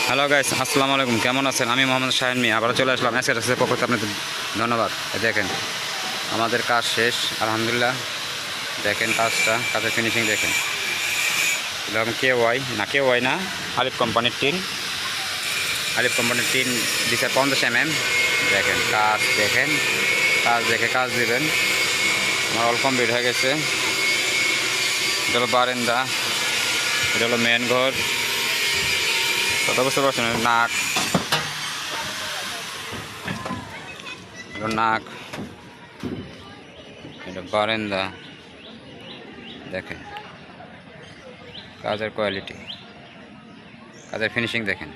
Hello guys, আসসালামু আলাইকুম। কেমন আছেন? আমি মোহাম্মদ শাহিন মিয়া আবার চলে আসলাম এসকের পক্ষ থেকে। আপনাদের ধন্যবাদ। দেখেন আমাদের কাজ শেষ আলহামদুলিল্লাহ। দেখেন কাজের ফিনিশিং দেখেন। এরকম কে ওয়াই না, আলিফ কোম্পানির টিন। আলিফ কোম্পানির টিন দিচ্ছে 50 mm। দেখেন কাজ দেখে কাজ দিবেন। আমার অল কমপ্লিট হয়ে গেছে। এটা হলো বারান্দা, এটা হলো মেন ঘর। কথা বুঝতে পারছেন? নাক, এটা বারান্দা। দেখেন কাজের কোয়ালিটি, কাজের ফিনিশিং দেখেন।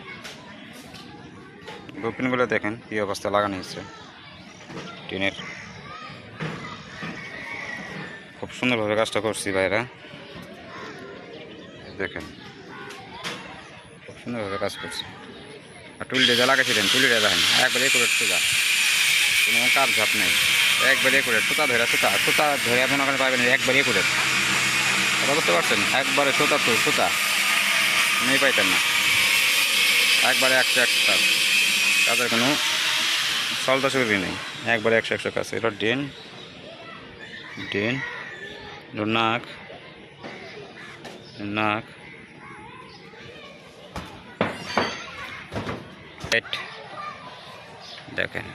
ব্লুপ্রিন্টগুলো দেখেন কী অবস্থা লাগানো হয়েছে টিনের। খুব সুন্দরভাবে কাজটা করছি ভাইরা। দেখেন খুব সুন্দরভাবে কাজ করছি। আর টুলটা যা লাগাইছিলেন, টুলিটা দেখেন একবারে করে সোজা, কোনো কাপ ঝাপ নেই। একবারে করে সুতা ধরে মনে করেন পাবেন একবারে করে। কথা বুঝতে পারছেন? একবারে সুতা নেই পাইতেন না। একবারে 100 কাজ, কাজের কোনো সলতা সুবিধি নেই। একবারে 100 কাজ। এটা ড্রেন, নাক পেট। দেখেন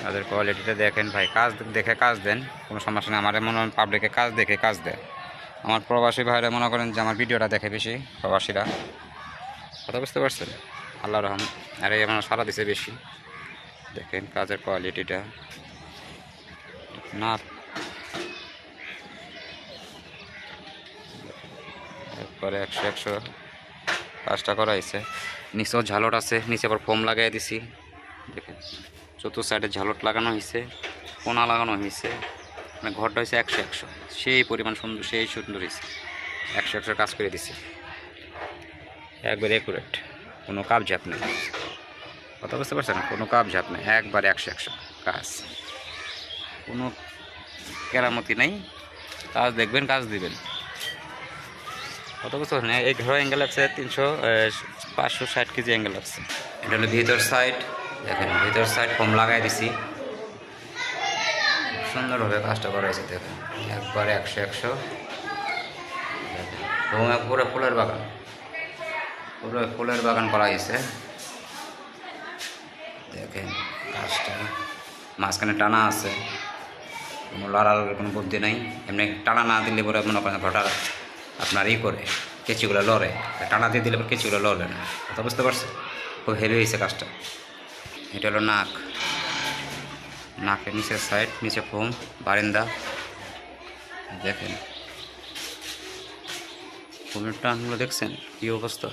কাজের কোয়ালিটিটা দেখেন ভাই। কাজ দেখে কাজ দেন, কোনো সমস্যা নেই। আমার মনে হয় পাবলিকে কাজ দেখে কাজ দেয়। আমার প্রবাসী ভাইরা মনে করেন যে আমার ভিডিওটা দেখে বেশি, প্রবাসীরা। কথা বুঝতে পারছেন? আল্লাহ রহম। আর এই আমার সারা দিছে বেশি। দেখেন কাজের কোয়ালিটিটা না, একবারে 100 কাজটা করা হয়েছে। নিচেও ঝালট আছে, নিচে আবার ফোম লাগাই দিছি। দেখেন চতুর্থ সাইডে ঝালট লাগানো হয়েছে, কোনা লাগানো হয়েছে। মানে ঘরটা হয়েছে 100 সেই পরিমাণ সুন্দর, সেই সুন্দর হয়েছে। 100 কাজ করে দিছি, একবারে একুরেট, কোনো কাপ ঝাপ নেই। কথা বুঝতে পারছেন? কোনো কাপ ঝাপ নেই, একবারে 100 কাজ, কোনো কেরামতি নেই। কাজ দেখবেন, কাজ দিবেন। কত বছর না এই ঘর অ্যাঙ্গেল আছে 560 কেজি অ্যাঙ্গেল আছে। এটা হলো ভিতর সাইড। দেখেন ভিতর সাইড ফোম লাগাই দিছি, সুন্দরভাবে কাজটা করা হয়েছে। দেখেন একবারে 100 পুরো ফুলের বাগান করা হয়েছে। দেখেন কাজটা মাঝখানে টানা আছে, কোনো লড়ার কোনো বুদ্ধি নাই। এমনি টানা না দিলে পরে মনে করেন ঘরটা আপনার করে কেঁচিগুলো লড়ে, টানা দিয়ে দিলে কেঁচিগুলো লড়ে না। কথা বুঝতে পারছে? খুব হেভি হয়েছে কাজটা। এটা হলো নাকের নিচের সাইড, নিচে ফোম, বারান্দা। দেখেন ফোমের টানগুলো দেখছেন কী অবস্থা।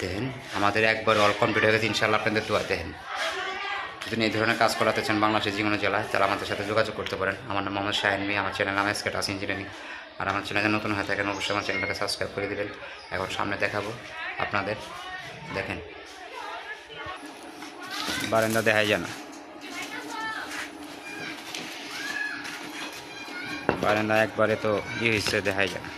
দেখেন আমাদের একবার অল কমপ্লিট হয়ে গেছে ইনশাআল্লাহ। আপনাদের দোয়া। দেখেন যদি এই ধরনের কাজ করাতে চান বাংলাদেশের যে কোনো জেলায়, তাহলে আমাদের সাথে যোগাযোগ করতে পারেন। আমার নাম মোহাম্মদ শাহিন মিয়া, আমার চ্যানেল নাম এসকেটাস ইঞ্জিনিয়ারিং। আর আমার চ্যানেলে নতুন হয়ে থাকেন অবশ্যই আমার চ্যানেলটাকে সাবস্ক্রাইব করে দেবেন। এখন সামনে দেখাবো আপনাদের। দেখেন বারান্দা দেখাই যায় না, বারান্দা একবারে তো হয়েছে, দেখাই যায় না।